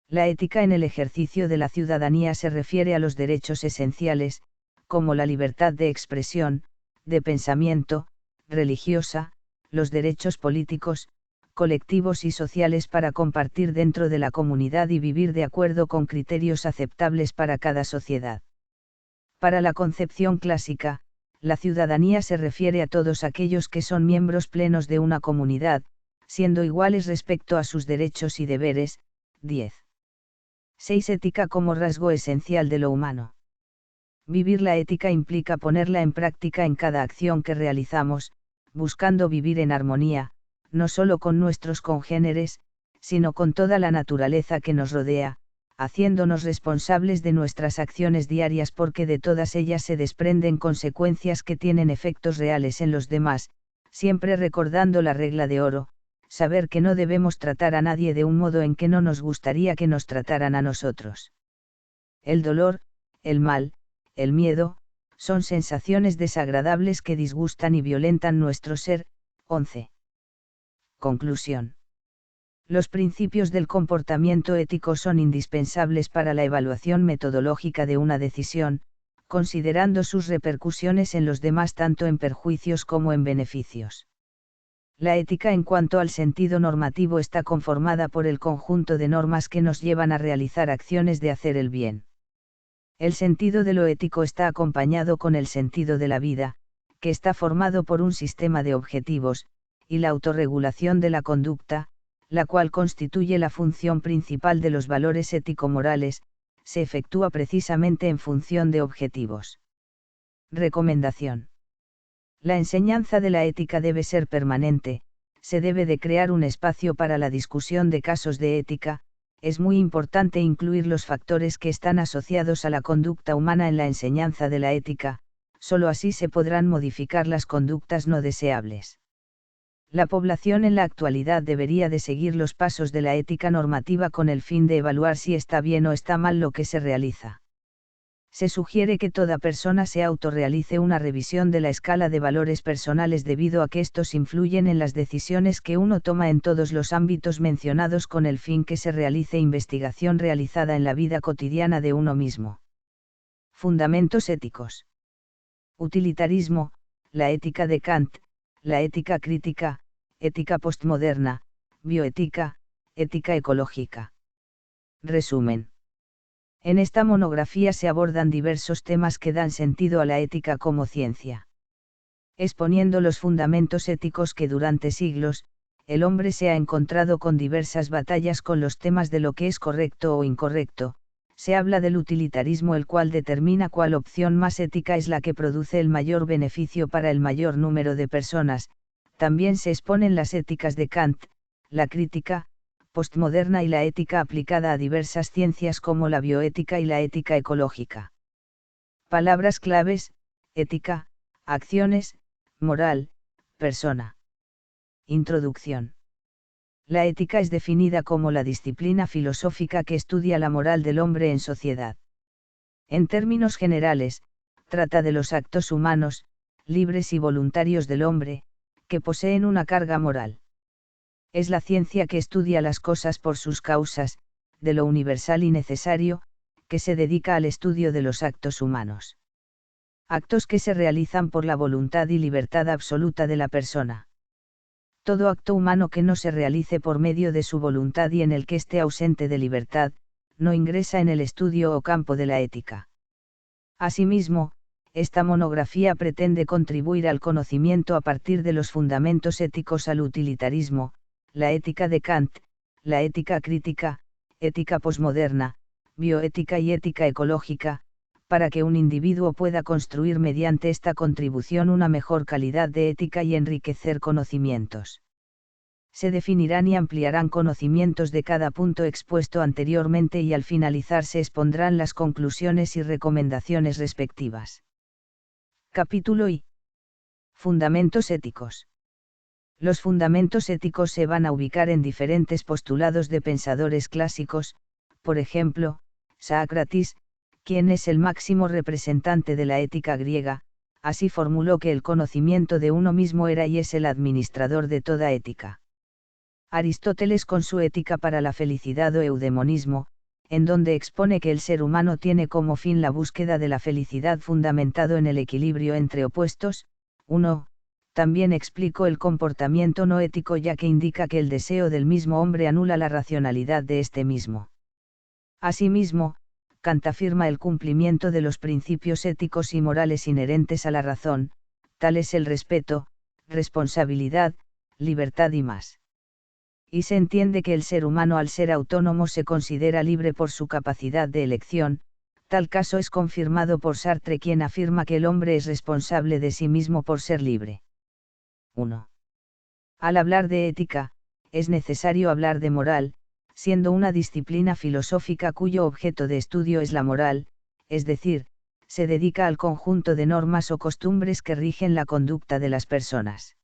La ética en el ejercicio de la ciudadanía se refiere a los derechos esenciales, como la libertad de expresión, de pensamiento, religiosa, los derechos políticos, colectivos y sociales para compartir dentro de la comunidad y vivir de acuerdo con criterios aceptables para cada sociedad. Para la concepción clásica, la ciudadanía se refiere a todos aquellos que son miembros plenos de una comunidad, siendo iguales respecto a sus derechos y deberes. 10. 6. Ética como rasgo esencial de lo humano. Vivir la ética implica ponerla en práctica en cada acción que realizamos, buscando vivir en armonía, no solo con nuestros congéneres, sino con toda la naturaleza que nos rodea, haciéndonos responsables de nuestras acciones diarias, porque de todas ellas se desprenden consecuencias que tienen efectos reales en los demás, siempre recordando la regla de oro: saber que no debemos tratar a nadie de un modo en que no nos gustaría que nos trataran a nosotros. El dolor, el mal, el miedo, son sensaciones desagradables que disgustan y violentan nuestro ser. 11. Conclusión. Los principios del comportamiento ético son indispensables para la evaluación metodológica de una decisión, considerando sus repercusiones en los demás tanto en perjuicios como en beneficios. La ética en cuanto al sentido normativo está conformada por el conjunto de normas que nos llevan a realizar acciones de hacer el bien. El sentido de lo ético está acompañado con el sentido de la vida, que está formado por un sistema de objetivos, y la autorregulación de la conducta, la cual constituye la función principal de los valores ético-morales, se efectúa precisamente en función de objetivos. Recomendación. La enseñanza de la ética debe ser permanente, se debe de crear un espacio para la discusión de casos de ética. Es muy importante incluir los factores que están asociados a la conducta humana en la enseñanza de la ética, solo así se podrán modificar las conductas no deseables. La población en la actualidad debería de seguir los pasos de la ética normativa con el fin de evaluar si está bien o está mal lo que se realiza. Se sugiere que toda persona se autorrealice una revisión de la escala de valores personales, debido a que estos influyen en las decisiones que uno toma en todos los ámbitos mencionados, con el fin que se realice investigación realizada en la vida cotidiana de uno mismo. Fundamentos éticos. Utilitarismo, la ética de Kant, la ética crítica, ética postmoderna, bioética, ética ecológica. Resumen. En esta monografía se abordan diversos temas que dan sentido a la ética como ciencia. Exponiendo los fundamentos éticos que durante siglos, el hombre se ha encontrado con diversas batallas con los temas de lo que es correcto o incorrecto, se habla del utilitarismo, el cual determina cuál opción más ética es la que produce el mayor beneficio para el mayor número de personas. También se exponen las éticas de Kant, la crítica postmoderna y la ética aplicada a diversas ciencias como la bioética y la ética ecológica. Palabras claves: ética, acciones, moral, persona. Introducción. La ética es definida como la disciplina filosófica que estudia la moral del hombre en sociedad. En términos generales, trata de los actos humanos, libres y voluntarios del hombre, que poseen una carga moral. Es la ciencia que estudia las cosas por sus causas, de lo universal y necesario, que se dedica al estudio de los actos humanos. Actos que se realizan por la voluntad y libertad absoluta de la persona. Todo acto humano que no se realice por medio de su voluntad y en el que esté ausente de libertad, no ingresa en el estudio o campo de la ética. Asimismo, esta monografía pretende contribuir al conocimiento a partir de los fundamentos éticos al utilitarismo, la ética de Kant, la ética crítica, ética posmoderna, bioética y ética ecológica, para que un individuo pueda construir mediante esta contribución una mejor calidad de ética y enriquecer conocimientos. Se definirán y ampliarán conocimientos de cada punto expuesto anteriormente y al finalizar se expondrán las conclusiones y recomendaciones respectivas. Capítulo I. Fundamentos éticos. Los fundamentos éticos se van a ubicar en diferentes postulados de pensadores clásicos, por ejemplo, Sócrates, quien es el máximo representante de la ética griega, así formuló que el conocimiento de uno mismo era y es el administrador de toda ética. Aristóteles con su Ética para la felicidad o eudemonismo, en donde expone que el ser humano tiene como fin la búsqueda de la felicidad fundamentado en el equilibrio entre opuestos. 1. También explicó el comportamiento no ético, ya que indica que el deseo del mismo hombre anula la racionalidad de este mismo. Asimismo, Kant afirma el cumplimiento de los principios éticos y morales inherentes a la razón, tales el respeto, responsabilidad, libertad y más. Y se entiende que el ser humano, al ser autónomo, se considera libre por su capacidad de elección. Tal caso es confirmado por Sartre, quien afirma que el hombre es responsable de sí mismo por ser libre. 1. Al hablar de ética, es necesario hablar de moral, siendo una disciplina filosófica cuyo objeto de estudio es la moral, es decir, se dedica al conjunto de normas o costumbres que rigen la conducta de las personas.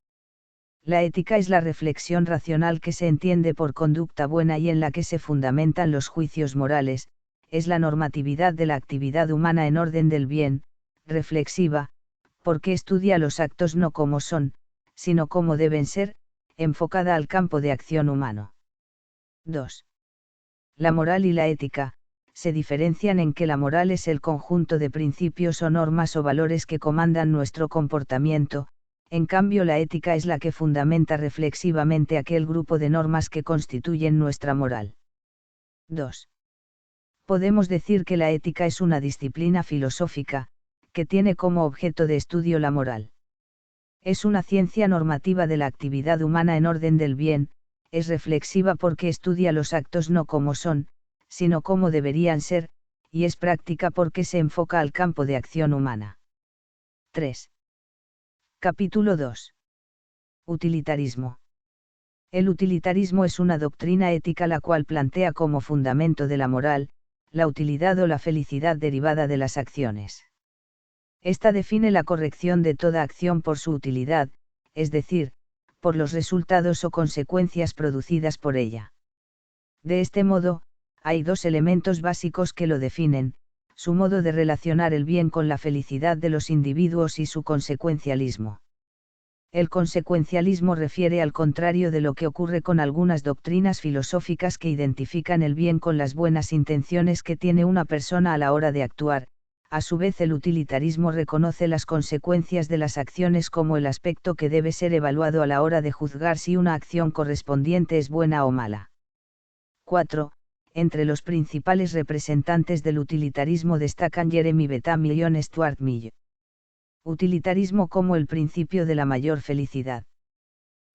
La ética es la reflexión racional que se entiende por conducta buena y en la que se fundamentan los juicios morales, es la normatividad de la actividad humana en orden del bien, reflexiva, porque estudia los actos no como son, sino como deben ser, enfocada al campo de acción humano. 2. La moral y la ética se diferencian en que la moral es el conjunto de principios o normas o valores que comandan nuestro comportamiento, en cambio la ética es la que fundamenta reflexivamente aquel grupo de normas que constituyen nuestra moral. 2. Podemos decir que la ética es una disciplina filosófica, que tiene como objeto de estudio la moral. Es una ciencia normativa de la actividad humana en orden del bien, es reflexiva porque estudia los actos no como son, sino como deberían ser, y es práctica porque se enfoca al campo de acción humana. 3. Capítulo 2. Utilitarismo. El utilitarismo es una doctrina ética la cual plantea como fundamento de la moral, la utilidad o la felicidad derivada de las acciones. Esta define la corrección de toda acción por su utilidad, es decir, por los resultados o consecuencias producidas por ella. De este modo, hay dos elementos básicos que lo definen: su modo de relacionar el bien con la felicidad de los individuos y su consecuencialismo. El consecuencialismo refiere al contrario de lo que ocurre con algunas doctrinas filosóficas que identifican el bien con las buenas intenciones que tiene una persona a la hora de actuar. A su vez, el utilitarismo reconoce las consecuencias de las acciones como el aspecto que debe ser evaluado a la hora de juzgar si una acción correspondiente es buena o mala. 4. Entre los principales representantes del utilitarismo destacan Jeremy Bentham y John Stuart Mill. Utilitarismo como el principio de la mayor felicidad.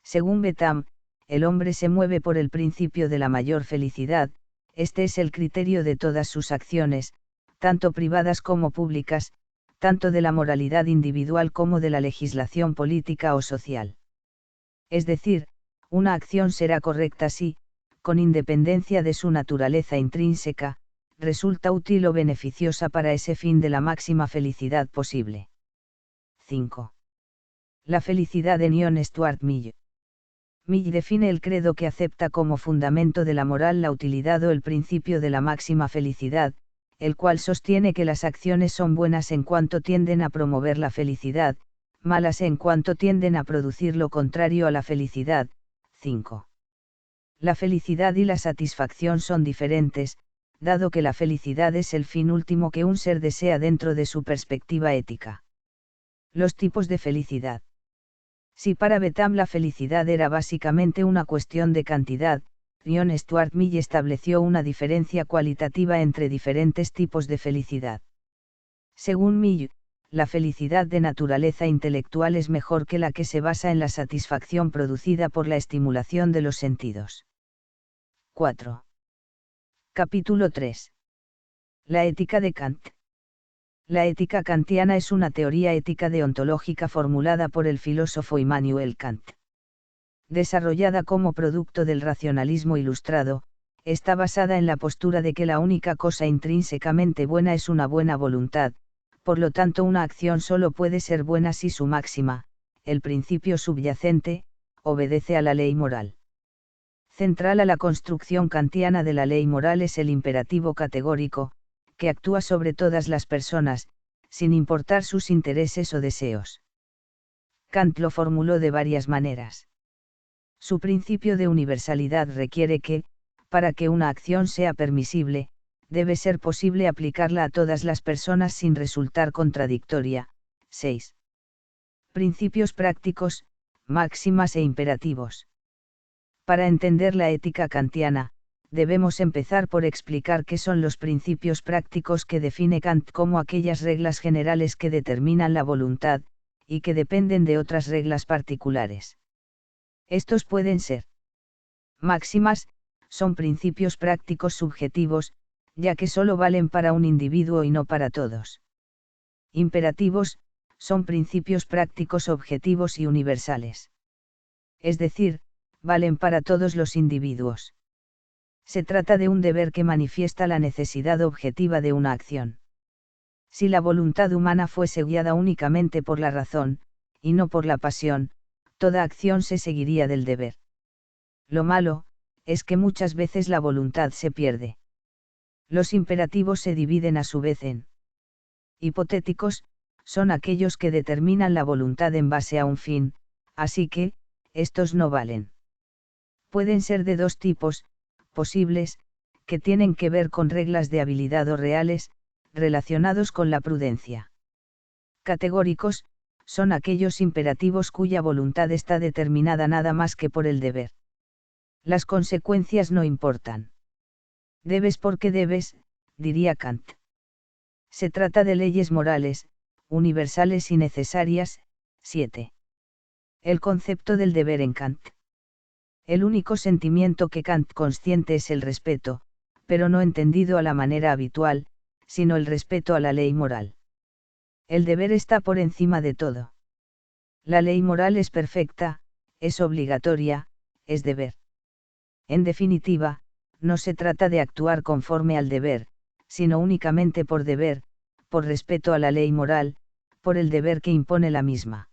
Según Bentham, el hombre se mueve por el principio de la mayor felicidad, este es el criterio de todas sus acciones, tanto privadas como públicas, tanto de la moralidad individual como de la legislación política o social. Es decir, una acción será correcta si, con independencia de su naturaleza intrínseca, resulta útil o beneficiosa para ese fin de la máxima felicidad posible. 5. La felicidad de John Stuart Mill. Mill define el credo que acepta como fundamento de la moral la utilidad o el principio de la máxima felicidad, el cual sostiene que las acciones son buenas en cuanto tienden a promover la felicidad, malas en cuanto tienden a producir lo contrario a la felicidad. 5. La felicidad y la satisfacción son diferentes, dado que la felicidad es el fin último que un ser desea dentro de su perspectiva ética. Los tipos de felicidad. Si para Bentham la felicidad era básicamente una cuestión de cantidad, John Stuart Mill estableció una diferencia cualitativa entre diferentes tipos de felicidad. Según Mill, la felicidad de naturaleza intelectual es mejor que la que se basa en la satisfacción producida por la estimulación de los sentidos. 4. Capítulo 3. La ética de Kant. La ética kantiana es una teoría ética deontológica formulada por el filósofo Immanuel Kant. Desarrollada como producto del racionalismo ilustrado, está basada en la postura de que la única cosa intrínsecamente buena es una buena voluntad, por lo tanto una acción solo puede ser buena si su máxima, el principio subyacente, obedece a la ley moral. Central a la construcción kantiana de la ley moral es el imperativo categórico, que actúa sobre todas las personas, sin importar sus intereses o deseos. Kant lo formuló de varias maneras. Su principio de universalidad requiere que, para que una acción sea permisible, debe ser posible aplicarla a todas las personas sin resultar contradictoria. 6. Principios prácticos, máximas e imperativos. Para entender la ética kantiana, debemos empezar por explicar qué son los principios prácticos que define Kant como aquellas reglas generales que determinan la voluntad, y que dependen de otras reglas particulares. Estos pueden ser máximas, son principios prácticos subjetivos, ya que solo valen para un individuo y no para todos. Imperativos, son principios prácticos objetivos y universales. Es decir, valen para todos los individuos. Se trata de un deber que manifiesta la necesidad objetiva de una acción. Si la voluntad humana fuese guiada únicamente por la razón, y no por la pasión, toda acción se seguiría del deber. Lo malo, es que muchas veces la voluntad se pierde. Los imperativos se dividen a su vez en hipotéticos, son aquellos que determinan la voluntad en base a un fin, así que, estos no valen. Pueden ser de dos tipos, posibles, que tienen que ver con reglas de habilidad o reales, relacionados con la prudencia. Categóricos, son aquellos imperativos cuya voluntad está determinada nada más que por el deber. Las consecuencias no importan. Debes porque debes, diría Kant. Se trata de leyes morales, universales y necesarias. 7. El concepto del deber en Kant. El único sentimiento que Kant consciente es el respeto, pero no entendido a la manera habitual, sino el respeto a la ley moral. El deber está por encima de todo. La ley moral es perfecta, es obligatoria, es deber. En definitiva, no se trata de actuar conforme al deber, sino únicamente por deber, por respeto a la ley moral, por el deber que impone la misma.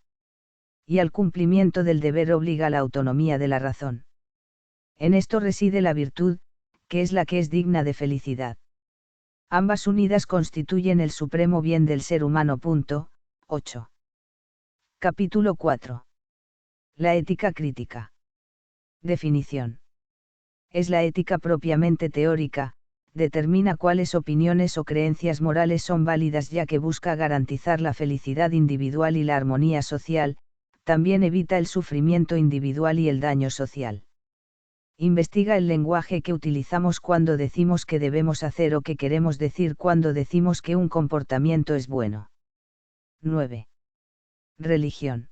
Y al cumplimiento del deber obliga la autonomía de la razón. En esto reside la virtud, que es la que es digna de felicidad. Ambas unidas constituyen el supremo bien del ser humano. 8. Capítulo 4. La ética crítica. Definición. Es la ética propiamente teórica, determina cuáles opiniones o creencias morales son válidas ya que busca garantizar la felicidad individual y la armonía social, también evita el sufrimiento individual y el daño social. Investiga el lenguaje que utilizamos cuando decimos que debemos hacer o que queremos decir cuando decimos que un comportamiento es bueno. 9. Religión.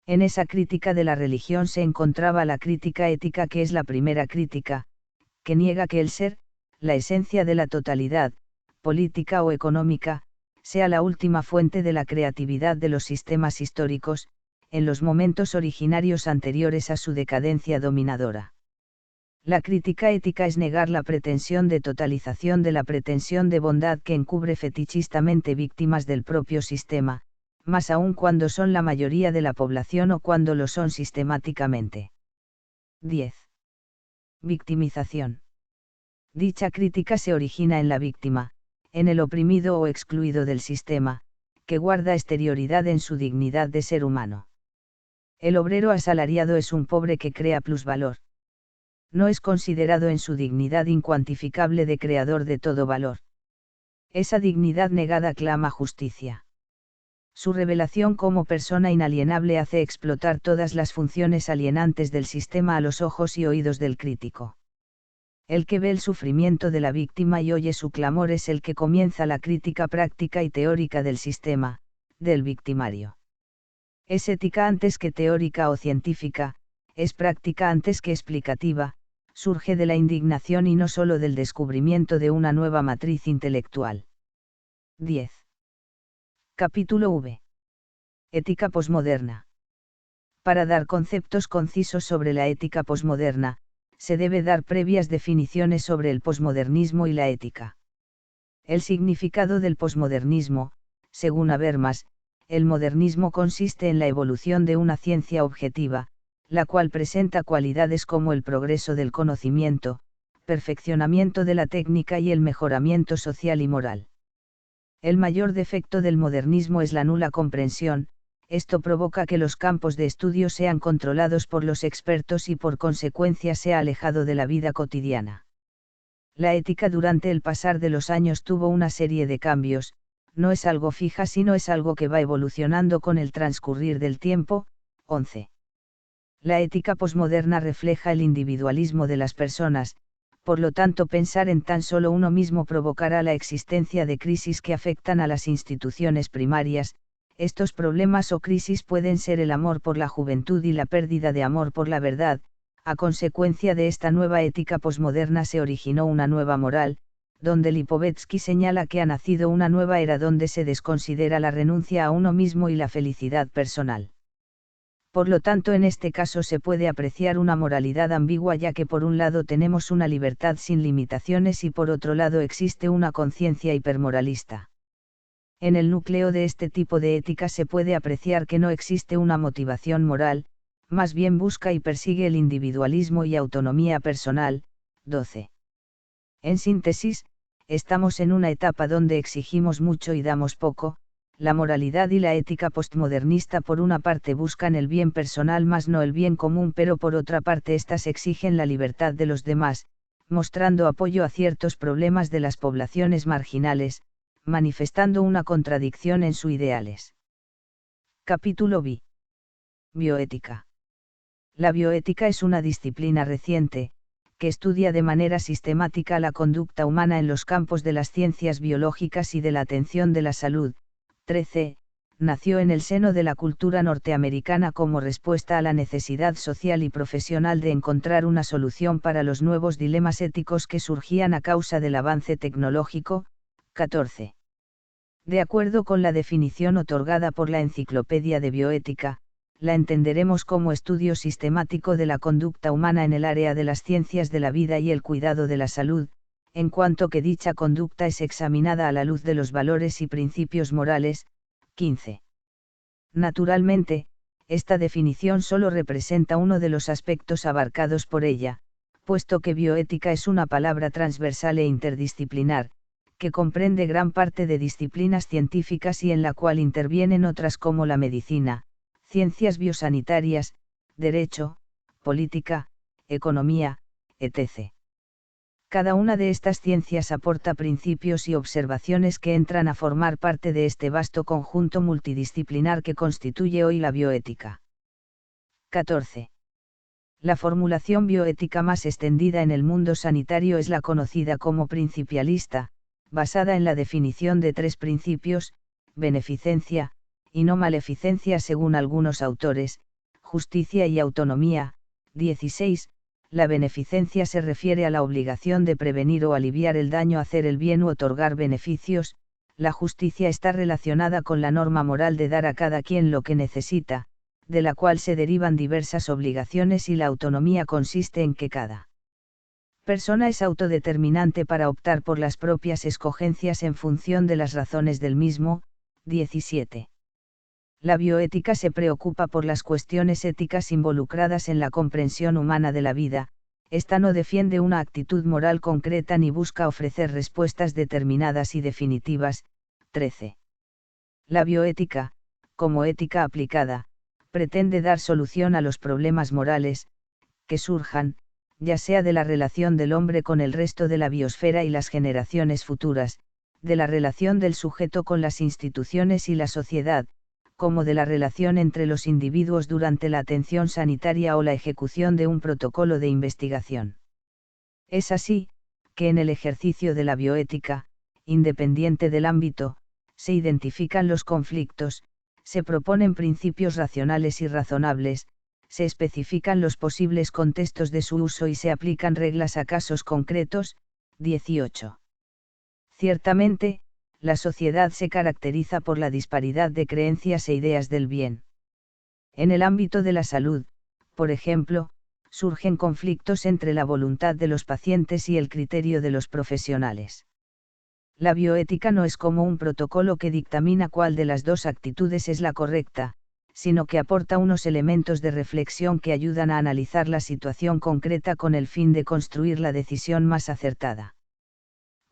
En esa crítica de la religión se encontraba la crítica ética, que es la primera crítica, que niega que el ser, la esencia de la totalidad, política o económica, sea la última fuente de la creatividad de los sistemas históricos, en los momentos originarios anteriores a su decadencia dominadora. La crítica ética es negar la pretensión de totalización de la pretensión de bondad que encubre fetichistamente víctimas del propio sistema, más aún cuando son la mayoría de la población o cuando lo son sistemáticamente. 10. Victimización. Dicha crítica se origina en la víctima, en el oprimido o excluido del sistema, que guarda exterioridad en su dignidad de ser humano. El obrero asalariado es un pobre que crea plusvalor. No es considerado en su dignidad incuantificable de creador de todo valor. Esa dignidad negada clama justicia. Su revelación como persona inalienable hace explotar todas las funciones alienantes del sistema a los ojos y oídos del crítico. El que ve el sufrimiento de la víctima y oye su clamor es el que comienza la crítica práctica y teórica del sistema, del victimario. Es ética antes que teórica o científica, es práctica antes que explicativa, surge de la indignación y no solo del descubrimiento de una nueva matriz intelectual. 10. Capítulo V. Ética posmoderna. Para dar conceptos concisos sobre la ética posmoderna, se debe dar previas definiciones sobre el posmodernismo y la ética. El significado del posmodernismo, según Habermas, el modernismo consiste en la evolución de una ciencia objetiva, la cual presenta cualidades como el progreso del conocimiento, perfeccionamiento de la técnica y el mejoramiento social y moral. El mayor defecto del modernismo es la nula comprensión. Esto provoca que los campos de estudio sean controlados por los expertos y por consecuencia sea alejado de la vida cotidiana. La ética durante el pasar de los años tuvo una serie de cambios, no es algo fija sino es algo que va evolucionando con el transcurrir del tiempo. 11. La ética posmoderna refleja el individualismo de las personas, por lo tanto pensar en tan solo uno mismo provocará la existencia de crisis que afectan a las instituciones primarias. Estos problemas o crisis pueden ser el amor por la juventud y la pérdida de amor por la verdad. A consecuencia de esta nueva ética posmoderna se originó una nueva moral, donde Lipovetsky señala que ha nacido una nueva era donde se desconsidera la renuncia a uno mismo y la felicidad personal. Por lo tanto, en este caso se puede apreciar una moralidad ambigua, ya que por un lado tenemos una libertad sin limitaciones y por otro lado existe una conciencia hipermoralista. En el núcleo de este tipo de ética se puede apreciar que no existe una motivación moral, más bien busca y persigue el individualismo y autonomía personal. 12. En síntesis, estamos en una etapa donde exigimos mucho y damos poco. La moralidad y la ética postmodernista por una parte buscan el bien personal más no el bien común, pero por otra parte éstas exigen la libertad de los demás, mostrando apoyo a ciertos problemas de las poblaciones marginales, manifestando una contradicción en sus ideales. Capítulo B. Bioética. La bioética es una disciplina reciente, que estudia de manera sistemática la conducta humana en los campos de las ciencias biológicas y de la atención de la salud. 13. Nació en el seno de la cultura norteamericana como respuesta a la necesidad social y profesional de encontrar una solución para los nuevos dilemas éticos que surgían a causa del avance tecnológico. 14. De acuerdo con la definición otorgada por la Enciclopedia de Bioética, la entenderemos como estudio sistemático de la conducta humana en el área de las ciencias de la vida y el cuidado de la salud, en cuanto que dicha conducta es examinada a la luz de los valores y principios morales. 15. Naturalmente, esta definición solo representa uno de los aspectos abarcados por ella, puesto que bioética es una palabra transversal e interdisciplinar, que comprende gran parte de disciplinas científicas y en la cual intervienen otras como la medicina, ciencias biosanitarias, derecho, política, economía, etc. Cada una de estas ciencias aporta principios y observaciones que entran a formar parte de este vasto conjunto multidisciplinar que constituye hoy la bioética. 14. La formulación bioética más extendida en el mundo sanitario es la conocida como principialista, basada en la definición de tres principios: beneficencia, y no maleficencia según algunos autores, justicia y autonomía. 16. La beneficencia se refiere a la obligación de prevenir o aliviar el daño, hacer el bien u otorgar beneficios. La justicia está relacionada con la norma moral de dar a cada quien lo que necesita, de la cual se derivan diversas obligaciones, y la autonomía consiste en que cada persona es autodeterminante para optar por las propias escogencias en función de las razones del mismo. 17. La bioética se preocupa por las cuestiones éticas involucradas en la comprensión humana de la vida. Esta no defiende una actitud moral concreta ni busca ofrecer respuestas determinadas y definitivas. 13. La bioética, como ética aplicada, pretende dar solución a los problemas morales que surjan, ya sea de la relación del hombre con el resto de la biosfera y las generaciones futuras, de la relación del sujeto con las instituciones y la sociedad, como de la relación entre los individuos durante la atención sanitaria o la ejecución de un protocolo de investigación. Es así, que en el ejercicio de la bioética, independiente del ámbito, se identifican los conflictos, se proponen principios racionales y razonables, se especifican los posibles contextos de su uso y se aplican reglas a casos concretos. 18. Ciertamente, la sociedad se caracteriza por la disparidad de creencias e ideas del bien. En el ámbito de la salud, por ejemplo, surgen conflictos entre la voluntad de los pacientes y el criterio de los profesionales. La bioética no es como un protocolo que dictamina cuál de las dos actitudes es la correcta, sino que aporta unos elementos de reflexión que ayudan a analizar la situación concreta con el fin de construir la decisión más acertada.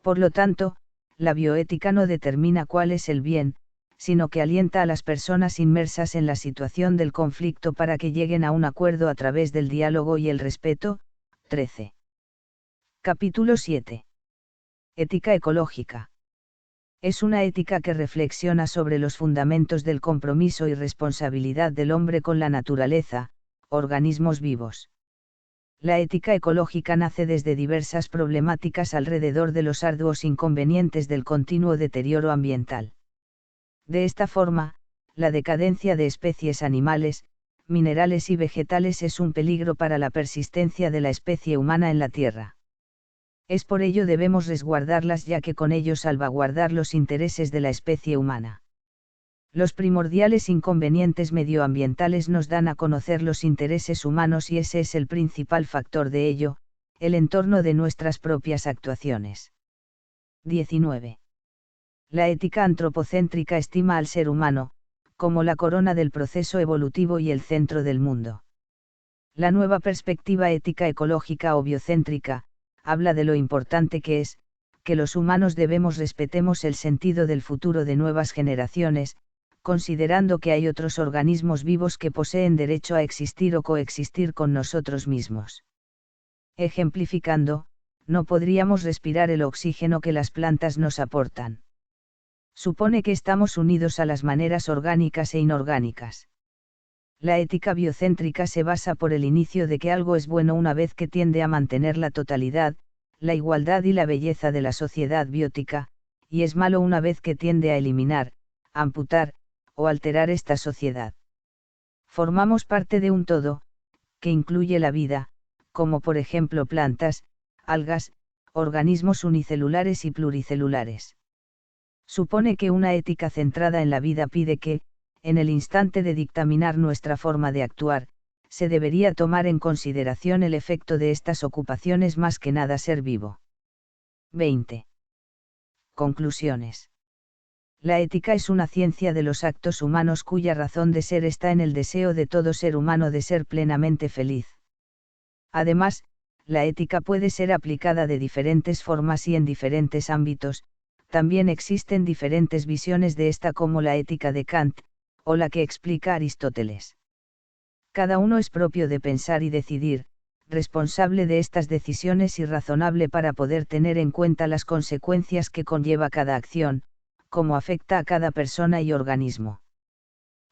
Por lo tanto, la bioética no determina cuál es el bien, sino que alienta a las personas inmersas en la situación del conflicto para que lleguen a un acuerdo a través del diálogo y el respeto. 13. Capítulo 7. Ética ecológica. Es una ética que reflexiona sobre los fundamentos del compromiso y responsabilidad del hombre con la naturaleza, organismos vivos. La ética ecológica nace desde diversas problemáticas alrededor de los arduos inconvenientes del continuo deterioro ambiental. De esta forma, la decadencia de especies animales, minerales y vegetales es un peligro para la persistencia de la especie humana en la Tierra. Es por ello debemos resguardarlas, ya que con ello salvaguardar los intereses de la especie humana. Los primordiales inconvenientes medioambientales nos dan a conocer los intereses humanos y ese es el principal factor de ello, el entorno de nuestras propias actuaciones. 19. La ética antropocéntrica estima al ser humano, como la corona del proceso evolutivo y el centro del mundo. La nueva perspectiva ética ecológica o biocéntrica, habla de lo importante que es, que los humanos respetemos el sentido del futuro de nuevas generaciones, considerando que hay otros organismos vivos que poseen derecho a existir o coexistir con nosotros mismos. Ejemplificando, no podríamos respirar el oxígeno que las plantas nos aportan. Supone que estamos unidos a las maneras orgánicas e inorgánicas. La ética biocéntrica se basa por el inicio de que algo es bueno una vez que tiende a mantener la totalidad, la igualdad y la belleza de la sociedad biótica, y es malo una vez que tiende a eliminar, amputar, o alterar esta sociedad. Formamos parte de un todo, que incluye la vida, como por ejemplo plantas, algas, organismos unicelulares y pluricelulares. Supone que una ética centrada en la vida pide que, en el instante de dictaminar nuestra forma de actuar, se debería tomar en consideración el efecto de estas ocupaciones más que nada ser vivo. 20. Conclusiones. La ética es una ciencia de los actos humanos cuya razón de ser está en el deseo de todo ser humano de ser plenamente feliz. Además, la ética puede ser aplicada de diferentes formas y en diferentes ámbitos. También existen diferentes visiones de esta, como la ética de Kant, o la que explica Aristóteles. Cada uno es propio de pensar y decidir, responsable de estas decisiones y razonable para poder tener en cuenta las consecuencias que conlleva cada acción, cómo afecta a cada persona y organismo.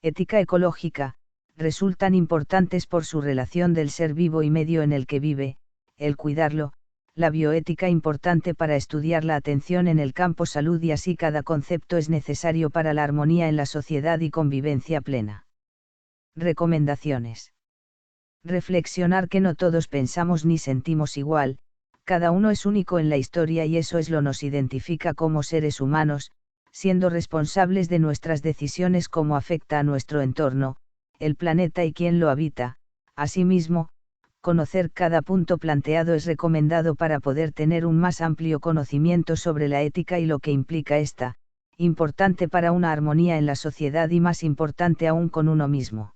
Ética ecológica, resultan importantes por su relación del ser vivo y medio en el que vive, el cuidarlo, la bioética importante para estudiar la atención en el campo salud y así cada concepto es necesario para la armonía en la sociedad y convivencia plena. Recomendaciones. Reflexionar que no todos pensamos ni sentimos igual, cada uno es único en la historia y eso es lo nos identifica como seres humanos, siendo responsables de nuestras decisiones como afecta a nuestro entorno, el planeta y quien lo habita. Asimismo, conocer cada punto planteado es recomendado para poder tener un más amplio conocimiento sobre la ética y lo que implica esta, importante para una armonía en la sociedad y más importante aún con uno mismo.